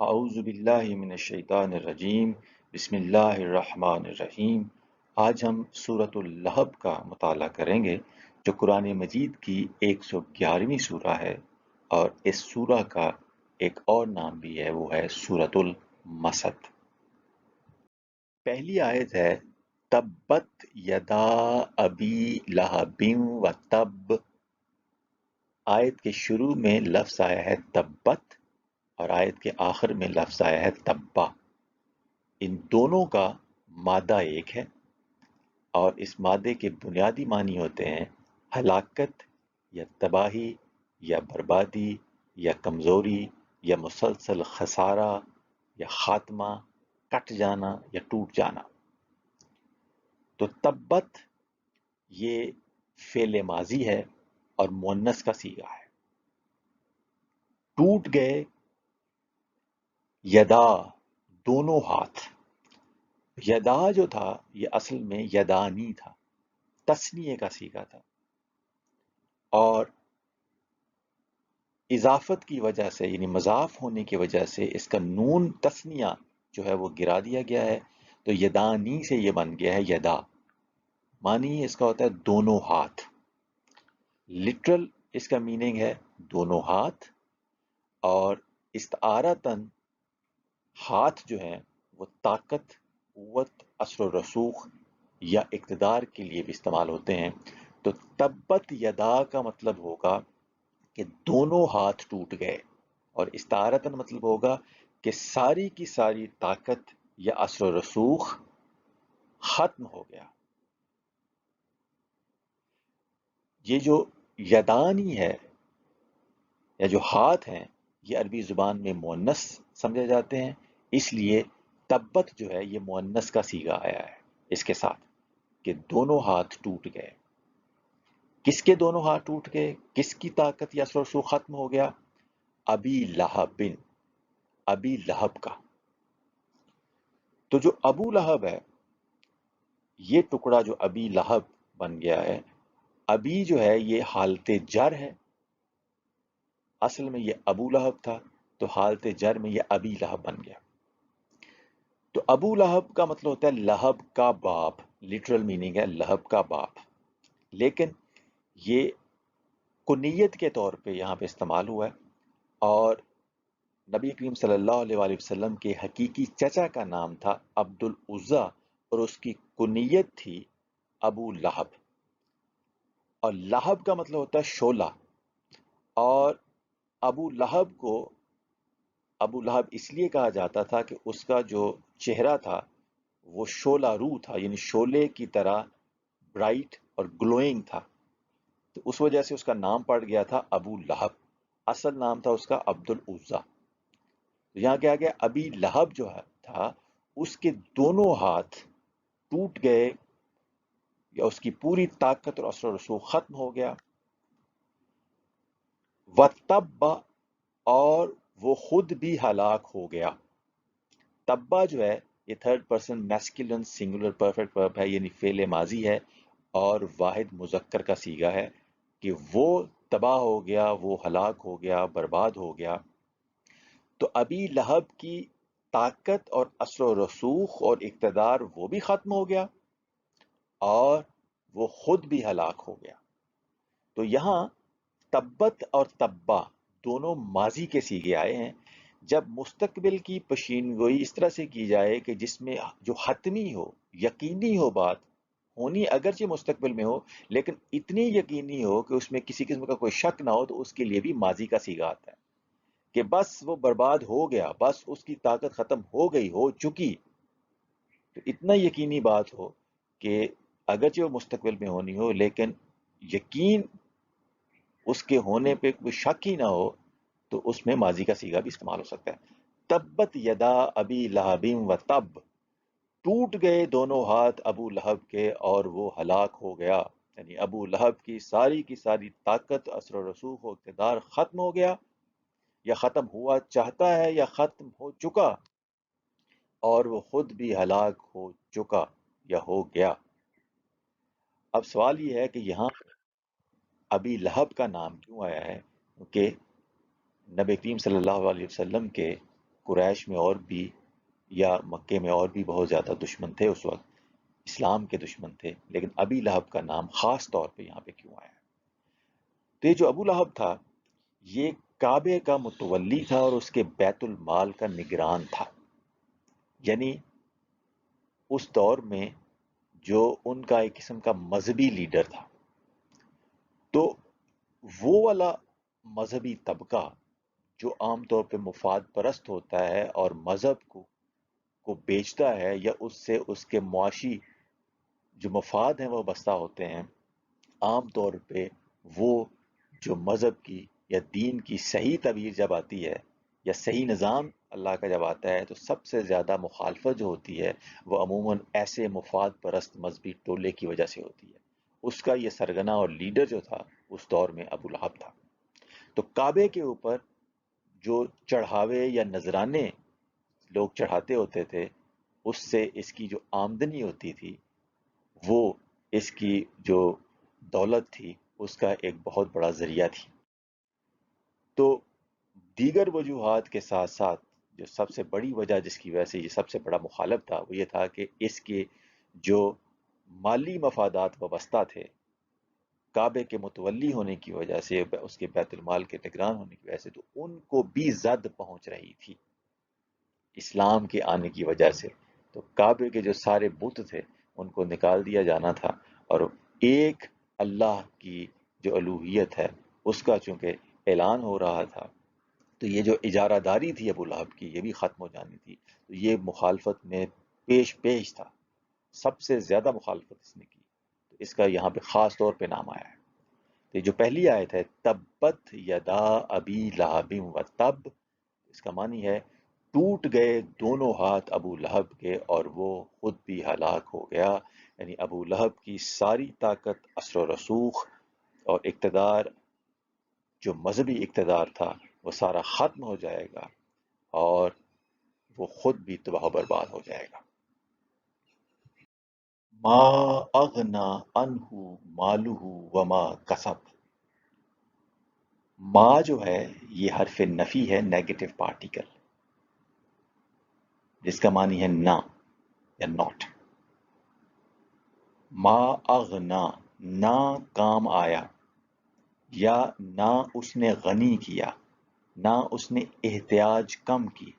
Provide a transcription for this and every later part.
اعوذ باللہ من الشیطان الرجیم بسم اللہ الرحمن الرحیم۔ آج ہم سورۃ اللہب کا مطالعہ کریں گے جو قرآن مجید کی 111ویں سورہ ہے، اور اس سورہ کا ایک اور نام بھی ہے، وہ ہے سورۃ المسد۔ پہلی آیت ہے تبت یدا ابی لہب و تب۔ آیت کے شروع میں لفظ آیا ہے تبت، اور آیت کے آخر میں لفظ آیا ہے تبا۔ ان دونوں کا مادہ ایک ہے، اور اس مادے کے بنیادی معنی ہوتے ہیں ہلاکت یا تباہی یا بربادی یا کمزوری یا مسلسل خسارہ یا خاتمہ، کٹ جانا یا ٹوٹ جانا۔ تو تبت یہ فعل ماضی ہے اور مؤنث کا صیغہ ہے۔ ٹوٹ گئے، یدا دونوں ہاتھ۔ یدا جو تھا یہ اصل میں یدانی تھا، تثنیے کا صیغہ تھا، اور اضافت کی وجہ سے یعنی مضاف ہونے کی وجہ سے اس کا نون تثنیہ جو ہے وہ گرا دیا گیا ہے، تو یدانی سے یہ بن گیا ہے یدا۔ معنی اس کا ہوتا ہے دونوں ہاتھ، لٹرل اس کا میننگ ہے دونوں ہاتھ، اور استعارتاً ہاتھ جو ہیں وہ طاقت، قوت، اثر و رسوخ یا اقتدار کے لیے بھی استعمال ہوتے ہیں۔ تو تبت یدا کا مطلب ہوگا کہ دونوں ہاتھ ٹوٹ گئے، اور استعارتاً مطلب ہوگا کہ ساری کی ساری طاقت یا اثر و رسوخ ختم ہو گیا۔ یہ جو یدانی ہے یا جو ہاتھ ہیں یہ عربی زبان میں مؤنث سمجھے جاتے ہیں، اس لیے تبت جو ہے یہ مؤنث کا صیغہ آیا ہے اس کے ساتھ، کہ دونوں ہاتھ ٹوٹ گئے۔ کس کے دونوں ہاتھ ٹوٹ گئے؟ کس کی طاقت یا اثر و رسوخ ختم ہو گیا؟ ابی لہب بن، ابی لہب کا۔ تو جو ابو لہب ہے، یہ ٹکڑا جو ابی لہب بن گیا ہے، ابی جو ہے یہ حالت جر ہے، اصل میں یہ ابو لہب تھا، تو حالت جر میں یہ ابی لہب بن گیا۔ تو ابو لہب کا مطلب ہوتا ہے لہب کا باپ، لٹرل میننگ ہے لہب کا باپ، لیکن یہ کنیت کے طور پہ یہاں پہ استعمال ہوا ہے، اور نبی کریم صلی اللہ علیہ وآلہ وسلم کے حقیقی چچا کا نام تھا عبد العزیٰ، اور اس کی کنیت تھی ابو لہب، اور لہب کا مطلب ہوتا ہے شعلہ، اور ابو لہب کو ابو لہب اس لیے کہا جاتا تھا کہ اس کا جو چہرہ تھا وہ شعلہ رو تھا، یعنی شعلے کی طرح برائٹ اور گلوئنگ تھا، تو اس وجہ سے اس کا نام پڑ گیا تھا ابو لہب۔ اصل نام تھا اس کا عبد العزیٰ۔ یہاں کیا گیا ابی لہب جو تھا اس کے دونوں ہاتھ ٹوٹ گئے، یا اس کی پوری طاقت اور اثر و رسوخ ختم ہو گیا۔ وَتَبَّ، اور وہ خود بھی ہلاک ہو گیا۔ تبا جو ہے یہ third person masculine singular perfect ورب ہے، یعنی فعل ماضی ہے اور واحد مذکر کا صیغہ ہے، کہ وہ تباہ ہو گیا، وہ ہلاک ہو گیا، برباد ہو گیا۔ تو ابی لہب کی طاقت اور اثر و رسوخ اور اقتدار وہ بھی ختم ہو گیا، اور وہ خود بھی ہلاک ہو گیا۔ تو یہاں تبت اور تبا دونوں ماضی کے صیغے آئے ہیں۔ جب مستقبل کی پیشین گوئی اس طرح سے کی جائے کہ جس میں جو حتمی ہو، یقینی ہو، بات ہونی اگرچہ مستقبل میں ہو لیکن اتنی یقینی ہو کہ اس میں کسی قسم کا کوئی شک نہ ہو، تو اس کے لیے بھی ماضی کا صیغہ آتا ہے کہ بس وہ برباد ہو گیا، بس اس کی طاقت ختم ہو گئی، ہو چکی۔ تو اتنا یقینی بات ہو کہ اگرچہ وہ مستقبل میں ہونی ہو لیکن یقین اس کے ہونے پہ کوئی شک ہی نہ ہو، تو اس میں ماضی کا صیغہ بھی استعمال ہو سکتا ہے۔ تبت یدا ابی لہب و تب، ٹوٹ گئے دونوں ہاتھ ابو لہب کے اور وہ ہلاک ہو گیا، یعنی ابو لہب کی ساری طاقت، اثر و رسوخ و اقتدار ختم ہو گیا، یا ختم ہوا چاہتا ہے، یا ختم ہو چکا، اور وہ خود بھی ہلاک ہو چکا یا ہو گیا۔ اب سوال یہ ہے کہ یہاں ابی لہب کا نام کیوں آیا ہے؟ کیونکہ نبی کریم صلی اللہ علیہ وسلم کے قریش میں اور بھی یا مکے میں اور بھی بہت زیادہ دشمن تھے اس وقت، اسلام کے دشمن تھے، لیکن ابی لہب کا نام خاص طور پہ یہاں پہ کیوں آیا؟ تو یہ جو ابو لہب تھا یہ کعبے کا متولی تھا اور اس کے بیت المال کا نگران تھا، یعنی اس دور میں جو ان کا ایک قسم کا مذہبی لیڈر تھا۔ تو وہ والا مذہبی طبقہ جو عام طور پہ مفاد پرست ہوتا ہے اور مذہب کو بیچتا ہے یا اس سے اس کے معاشی جو مفاد ہیں وہ بستہ ہوتے ہیں، عام طور پہ وہ جو مذہب کی یا دین کی صحیح تعبیر جب آتی ہے یا صحیح نظام اللہ کا جب آتا ہے تو سب سے زیادہ مخالفت جو ہوتی ہے وہ عموماً ایسے مفاد پرست مذہبی ٹولے کی وجہ سے ہوتی ہے۔ اس کا یہ سرگنا اور لیڈر جو تھا اس دور میں ابو لہب تھا۔ تو کعبے کے اوپر جو چڑھاوے یا نذرانے لوگ چڑھاتے ہوتے تھے اس سے اس کی جو آمدنی ہوتی تھی وہ اس کی جو دولت تھی اس کا ایک بہت بڑا ذریعہ تھی۔ تو دیگر وجوہات کے ساتھ ساتھ جو سب سے بڑی وجہ جس کی وجہ سے یہ سب سے بڑا مخالف تھا وہ یہ تھا کہ اس کے جو مالی مفادات وابستہ تھے کعبے کے متولی ہونے کی وجہ سے، اس کے بیت المال کے نگران ہونے کی وجہ سے، تو ان کو بھی زد پہنچ رہی تھی اسلام کے آنے کی وجہ سے۔ تو کعبے کے جو سارے بت تھے ان کو نکال دیا جانا تھا اور ایک اللہ کی جو الوہیت ہے اس کا چونکہ اعلان ہو رہا تھا، تو یہ جو اجارہ داری تھی ابو لہب کی یہ بھی ختم ہو جانی تھی۔ تو یہ مخالفت میں پیش تھا، سب سے زیادہ مخالفت اس نے کی، تو اس کا یہاں پہ خاص طور پہ نام آیا ہے۔ تو یہ جو پہلی آیت ہے تبت یدا ابی لہب و تب، اس کا معنی ہے ٹوٹ گئے دونوں ہاتھ ابو لہب کے اور وہ خود بھی ہلاک ہو گیا، یعنی ابو لہب کی ساری طاقت، اثر و رسوخ اور اقتدار، جو مذہبی اقتدار تھا وہ سارا ختم ہو جائے گا اور وہ خود بھی تباہ و برباد ہو جائے گا۔ ما اغنا عنہ مالہ وما کسب، ما جو ہے یہ حرف نفی ہے، نیگیٹو پارٹیکل، جس کا معنی ہے نہ یا ناٹ۔ ما اغنا، نہ کام آیا، یا نہ اس نے غنی کیا، نہ اس نے احتیاج کم کی۔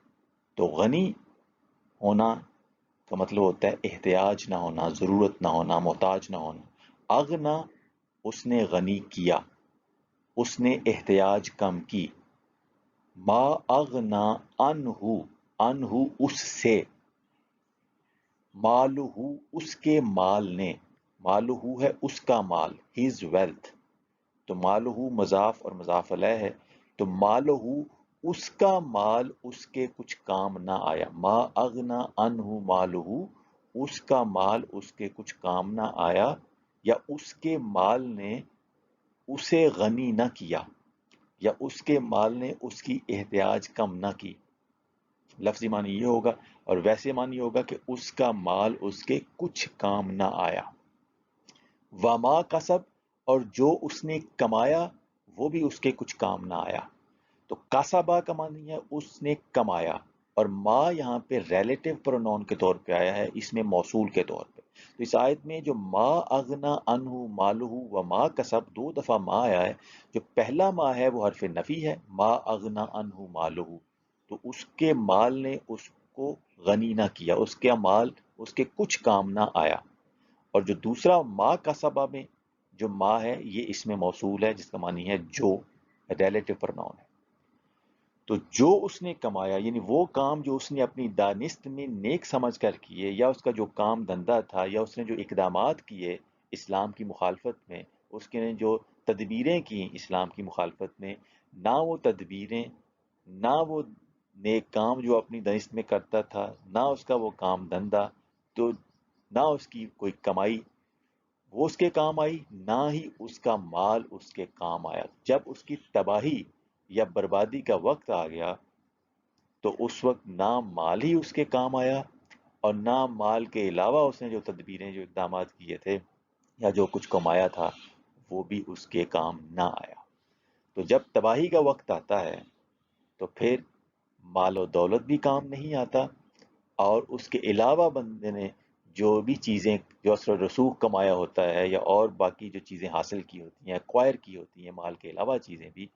تو غنی ہونا کا مطلب ہوتا ہے احتیاج نہ ہونا، ضرورت نہ ہونا، محتاج نہ ہونا۔ اغنا، اس نے غنی کیا، اس نے احتیاج کم کی۔ ما اغنا عنہ، عنہ اس سے، مالہ اس کے مال نے، مالہ ہے اس کا مال، his wealth، تو مالہ مضاف اور مضاف علیہ ہے، تو مالہ اس کا مال اس کے کچھ کام نہ آیا۔ ما اغنا عنہ مالہ، اس کا مال اس کے کچھ کام نہ آیا، یا اس کے مال نے اسے غنی نہ کیا، یا اس کے مال نے اس کی احتیاج کم نہ کی۔ لفظی معنی یہ ہوگا، اور ویسے معنی ہوگا کہ اس کا مال اس کے کچھ کام نہ آیا۔ وما کسب، اور جو اس نے کمایا وہ بھی اس کے کچھ کام نہ آیا۔ تو کسبہ کا معنی ہے اس نے کمایا، اور ما یہاں پہ ریلیٹو پرونون کے طور پہ آیا ہے، اس میں موصول کے طور پہ۔ تو اس آیت میں جو ما اغنا عنہ مالہ وما کسب، دو دفعہ ما آیا ہے۔ جو پہلا ما ہے وہ حرف نفی ہے، ما اغنا عنہ مالہ، تو اس کے مال نے اس کو غنی نہ کیا، اس کا مال اس کے کچھ کام نہ آیا۔ اور جو دوسرا ما کسبہ میں جو ما ہے یہ اس میں موصول ہے، جس کا معنی ہے جو، ریلیٹو پرونون ہے۔ تو جو اس نے کمایا، یعنی وہ کام جو اس نے اپنی دانست میں نیک سمجھ کر کیے، یا اس کا جو کام دھندا تھا، یا اس نے جو اقدامات کیے اسلام کی مخالفت میں، اس کے نے جو تدبیریں کی اسلام کی مخالفت میں، نہ وہ تدبیریں، نہ وہ نیک کام جو اپنی دانست میں کرتا تھا، نہ اس کا وہ کام دھندا، تو نہ اس کی کوئی کمائی وہ اس کے کام آئی، نہ ہی اس کا مال اس کے کام آیا۔ جب اس کی تباہی یا بربادی کا وقت آ گیا تو اس وقت نہ مال ہی اس کے کام آیا، اور نہ مال کے علاوہ اس نے جو تدبیریں، جو اقدامات کیے تھے یا جو کچھ کمایا تھا وہ بھی اس کے کام نہ آیا۔ تو جب تباہی کا وقت آتا ہے تو پھر مال و دولت بھی کام نہیں آتا، اور اس کے علاوہ بندے نے جو بھی چیزیں جو اثر و رسوخ کمایا ہوتا ہے یا اور باقی جو چیزیں حاصل کی ہوتی ہیں، ایکوائر کی ہوتی ہیں، مال کے علاوہ چیزیں بھی،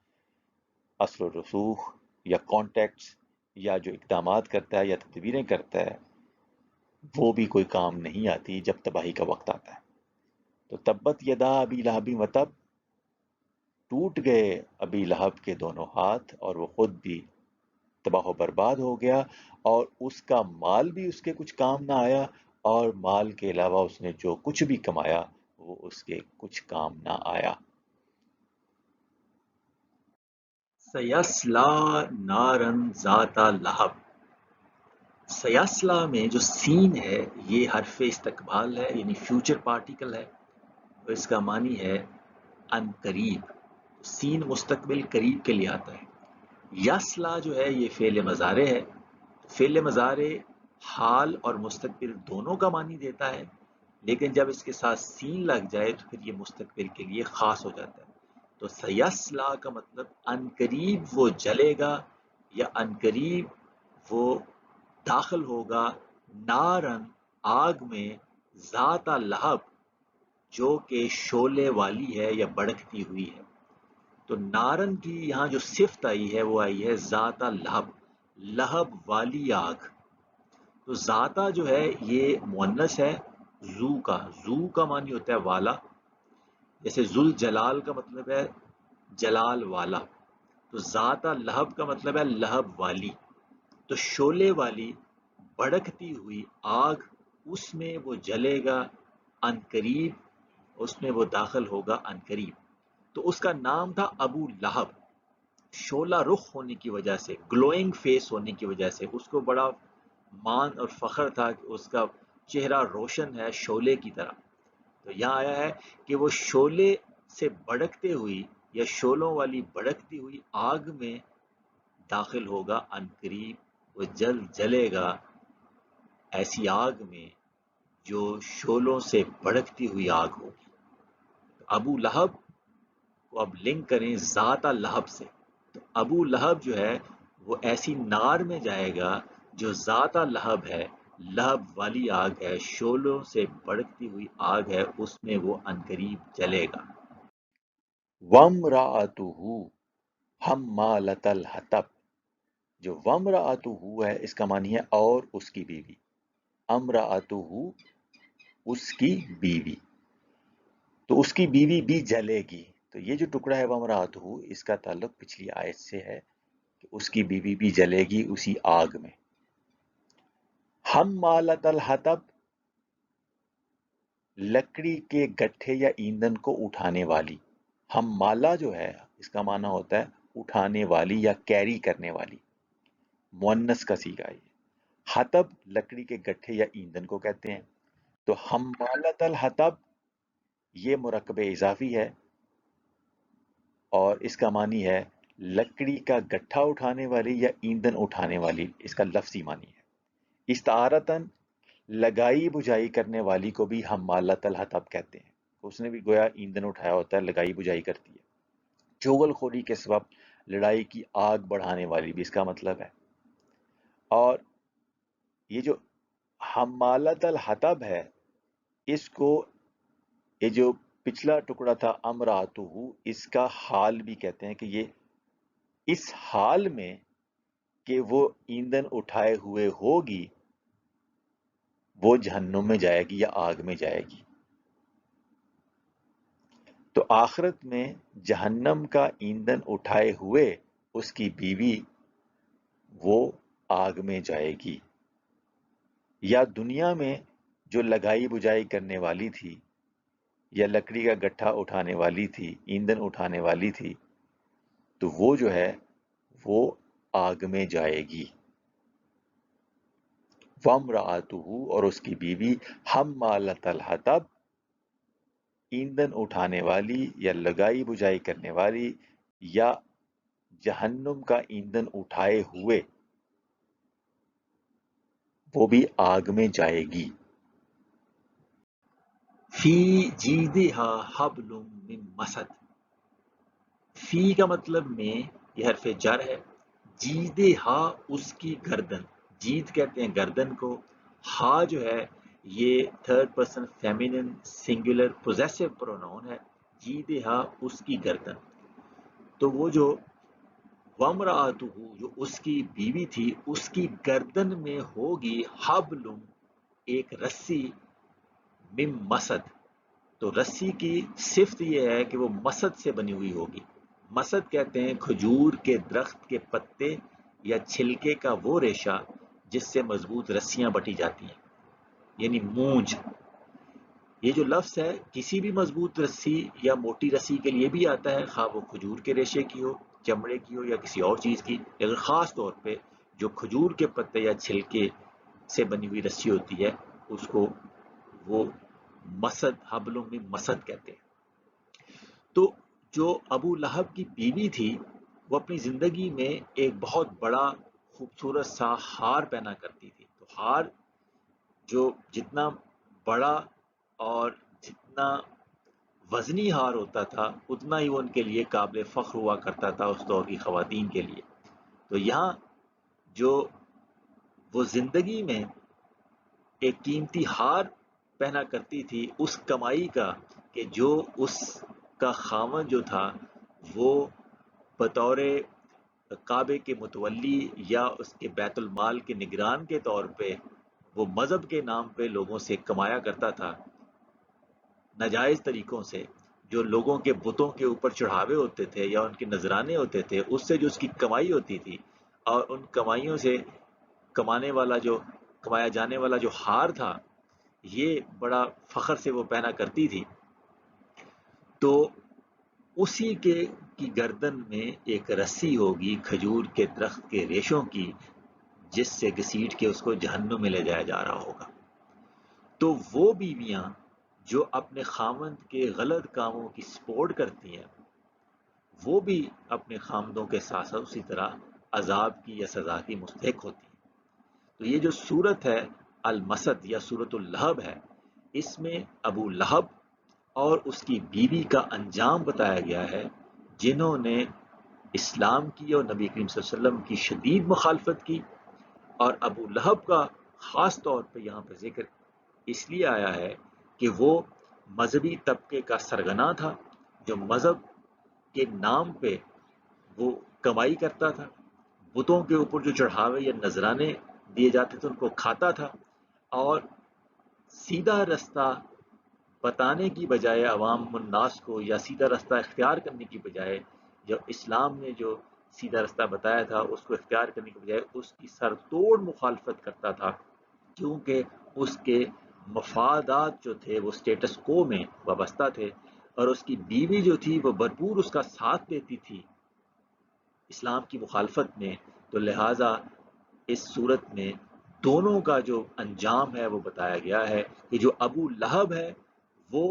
اثر و رسوخ یا کانٹیکٹس یا جو اقدامات کرتا ہے یا تدبیریں کرتا ہے، وہ بھی کوئی کام نہیں آتی جب تباہی کا وقت آتا ہے۔ تو تبت یدا ابی لہب وتب، ٹوٹ گئے ابی لہب کے دونوں ہاتھ اور وہ خود بھی تباہ و برباد ہو گیا، اور اس کا مال بھی اس کے کچھ کام نہ آیا، اور مال کے علاوہ اس نے جو کچھ بھی کمایا وہ اس کے کچھ کام نہ آیا۔ سیسلا نارن ذات لہب، سیسلا میں جو سین ہے یہ حرف استقبال ہے، یعنی فیوچر پارٹیکل ہے، اور اس کا معنی ہے ان قریب۔ سین مستقبل قریب کے لیے آتا ہے۔ یسلا جو ہے یہ فعل مضارع ہے، فعل مضارع حال اور مستقبل دونوں کا معنی دیتا ہے، لیکن جب اس کے ساتھ سین لگ جائے تو پھر یہ مستقبل کے لیے خاص ہو جاتا ہے۔ تو سیسلا کا مطلب ان قریب وہ جلے گا یا ان قریب وہ داخل ہوگا، نارن آگ میں، ذات لہب جو کہ شعلے والی ہے یا بھڑکتی ہوئی ہے۔ تو نارن کی یہاں جو صفت آئی ہے وہ آئی ہے ذات لہب، لہب والی آگ۔ تو ذاتہ جو ہے یہ مؤنث ہے، زو کا معنی ہوتا ہے والا، جیسے ذل جلال کا مطلب ہے جلال والا، تو ذاتہ لہب کا مطلب ہے لہب والی۔ تو شعلے والی بھڑکتی ہوئی آگ، اس میں وہ جلے گا ان قریب، اس میں وہ داخل ہوگا ان قریب۔ تو اس کا نام تھا ابو لہب، شعلہ رخ ہونے کی وجہ سے، گلوئنگ فیس ہونے کی وجہ سے اس کو بڑا مان اور فخر تھا کہ اس کا چہرہ روشن ہے شعلے کی طرح۔ تو یہاں آیا ہے کہ وہ شعلے سے بھڑکتے ہوئی یا شعلوں والی بھڑکتی ہوئی آگ میں داخل ہوگا ان قریب، وہ جلے گا ایسی آگ میں جو شعلوں سے بھڑکتی ہوئی آگ ہوگی۔ ابو لہب کو اب لنک کریں ذات لہب سے، تو ابو لہب جو ہے وہ ایسی نار میں جائے گا جو ذات لہب ہے، لہب والی آگ ہے، شعلوں سے بھڑکتی ہوئی آگ ہے، اس میں وہ عنقریب جلے گا۔ وَامْرَأَتُهُ حَمَّالَةَ الْحَطَبِ، جو وَامْرَأَتُهُ ہے اس کا معنی ہے اور اس کی بیوی، امرأتُهُ اس کی بیوی، تو اس کی بیوی بھی جلے گی۔ تو یہ جو ٹکڑا ہے وَامْرَأَتُهُ، اس کا تعلق پچھلی آیت سے ہے کہ اس کی بیوی بھی جلے گی اسی آگ میں۔ حَمَّالَةَ الْحَطَبِ، لکڑی کے گٹھے یا ایندھن کو اٹھانے والی۔ حمالہ جو ہے اس کا معنی ہوتا ہے اٹھانے والی یا کیری کرنے والی، مؤنث کا صیغہ ہے۔ حطب لکڑی کے گٹھے یا ایندھن کو کہتے ہیں۔ تو حمالۃ الحطب یہ مرکب اضافی ہے اور اس کا معنی ہے لکڑی کا گٹھا اٹھانے والی یا ایندھن اٹھانے والی، اس کا لفظی معنی ہے۔ استعارتاً لگائی بجھائی کرنے والی کو بھی حمالۃ الحطب کہتے ہیں، اس نے بھی گویا ایندھن اٹھایا ہوتا ہے، لگائی بجھائی کرتی ہے۔ چغل خوری کے سبب لڑائی کی آگ بڑھانے والی بھی اس کا مطلب ہے۔ اور یہ جو حمالۃ الحطب ہے، اس کو یہ جو پچھلا ٹکڑا تھا امراتہ، اس کا حال بھی کہتے ہیں کہ یہ اس حال میں کہ وہ ایندھن اٹھائے ہوئے ہوگی، وہ جہنم میں جائے گی یا آگ میں جائے گی۔ تو آخرت میں جہنم کا ایندھن اٹھائے ہوئے اس کی بیوی وہ آگ میں جائے گی، یا دنیا میں جو لگائی بجھائی کرنے والی تھی یا لکڑی کا گٹھا اٹھانے والی تھی، ایندھن اٹھانے والی تھی، تو وہ جو ہے وہ آگ میں جائے گی۔ وَامْرَأَتُهُ اور اس کی بیوی حمالۃ الحطب، ایندھن اٹھانے والی یا لگائی بجھائی کرنے والی یا جہنم کا ایندھن اٹھائے ہوئے، وہ بھی آگ میں جائے گی۔ فی جیدہا حبل من مسد، فی کا مطلب میں، یہ حرف جر ہے، جید ہا اس کی گردن، جید کہتے ہیں گردن کو، ہا جو ہے یہ third person feminine singular possessive pronoun ہے، جید ہا اس کی گردن. تو وہ جو وامرأتہ جو اس کی بیوی تھی، اس کی گردن میں ہوگی حبلم ایک رسی، من مسد. تو رسی کی صفت یہ ہے کہ وہ مسد سے بنی ہوئی ہوگی. مسد کہتے ہیں کھجور کے درخت کے پتے یا چھلکے کا وہ ریشہ جس سے مضبوط رسیاں بٹی جاتی ہیں، یعنی مونج. یہ جو لفظ ہے کسی بھی مضبوط رسی یا موٹی رسی کے لیے بھی آتا ہے، خواہ وہ کھجور کے ریشے کی ہو، چمڑے کی ہو یا کسی اور چیز کی، لیکن خاص طور پہ جو کھجور کے پتے یا چھلکے سے بنی ہوئی رسی ہوتی ہے اس کو وہ مسد، حبلوں میں مسد کہتے ہیں. تو جو ابو لہب کی بیوی تھی وہ اپنی زندگی میں ایک بہت بڑا خوبصورت سا ہار پہنا کرتی تھی. تو ہار جو جتنا بڑا اور جتنا وزنی ہار ہوتا تھا اتنا ہی وہ ان کے لیے قابل فخر ہوا کرتا تھا اس دور کی خواتین کے لیے. تو یہاں جو وہ زندگی میں ایک قیمتی ہار پہنا کرتی تھی اس کمائی کا، کہ جو اس کا خاوند جو تھا وہ بطور کعبے کے متولی یا اس کے بیت المال کے نگران کے طور پہ وہ مذہب کے نام پہ لوگوں سے کمایا کرتا تھا ناجائز طریقوں سے، جو لوگوں کے بتوں کے اوپر چڑھاوے ہوتے تھے یا ان کے نذرانے ہوتے تھے، اس سے جو اس کی کمائی ہوتی تھی اور ان کمائیوں سے کمایا جانے والا جو ہار تھا یہ بڑا فخر سے وہ پہنا کرتی تھی. تو اسی کی گردن میں ایک رسی ہوگی کھجور کے درخت کے ریشوں کی جس سے گھسیٹ کے اس کو جہنم میں لے جایا جا رہا ہوگا. تو وہ بیویاں جو اپنے خاوند کے غلط کاموں کی سپورٹ کرتی ہیں وہ بھی اپنے خامدوں کے ساتھ ساتھ اسی طرح عذاب کی یا سزا کی مستحق ہوتی ہیں. تو یہ جو صورت ہے المسد یا صورت اللہب ہے، اس میں ابو لہب اور اس کی بیوی کا انجام بتایا گیا ہے جنہوں نے اسلام کی اور نبی کریم صلی اللہ علیہ وسلم کی شدید مخالفت کی. اور ابو لہب کا خاص طور پہ یہاں پہ ذکر اس لیے آیا ہے کہ وہ مذہبی طبقے کا سرغنہ تھا جو مذہب کے نام پہ وہ کمائی کرتا تھا، بتوں کے اوپر جو چڑھاوے یا نذرانے دیے جاتے تھے ان کو کھاتا تھا، اور سیدھا رستہ بتانے کی بجائے عوام الناس کو یا سیدھا رستہ اختیار کرنے کی بجائے جب اسلام نے جو سیدھا رستہ بتایا تھا اس کو اختیار کرنے کی بجائے اس کی سر توڑ مخالفت کرتا تھا، کیونکہ اس کے مفادات جو تھے وہ سٹیٹس کو میں وابستہ تھے اور اس کی بیوی جو تھی وہ بھرپور اس کا ساتھ دیتی تھی اسلام کی مخالفت میں. تو لہٰذا اس صورت میں دونوں کا جو انجام ہے وہ بتایا گیا ہے کہ جو ابو لہب ہے وہ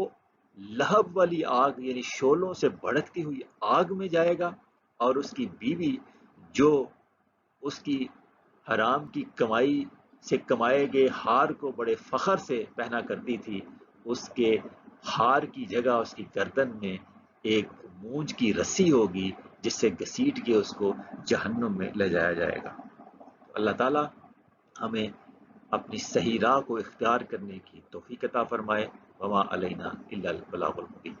لہب والی آگ یعنی شعلوں سے بھڑکتی ہوئی آگ میں جائے گا، اور اس کی بیوی جو اس کی حرام کی کمائی سے کمائے گئے ہار کو بڑے فخر سے پہنا کرتی تھی، اس کے ہار کی جگہ اس کی گردن میں ایک مونج کی رسی ہوگی جس سے گھسیٹ کے اس کو جہنم میں لے جایا جائے گا. اللہ تعالیٰ ہمیں اپنی صحیح راہ کو اختیار کرنے کی توفیق عطا فرمائے. وما علینا الا البلاغ المبین.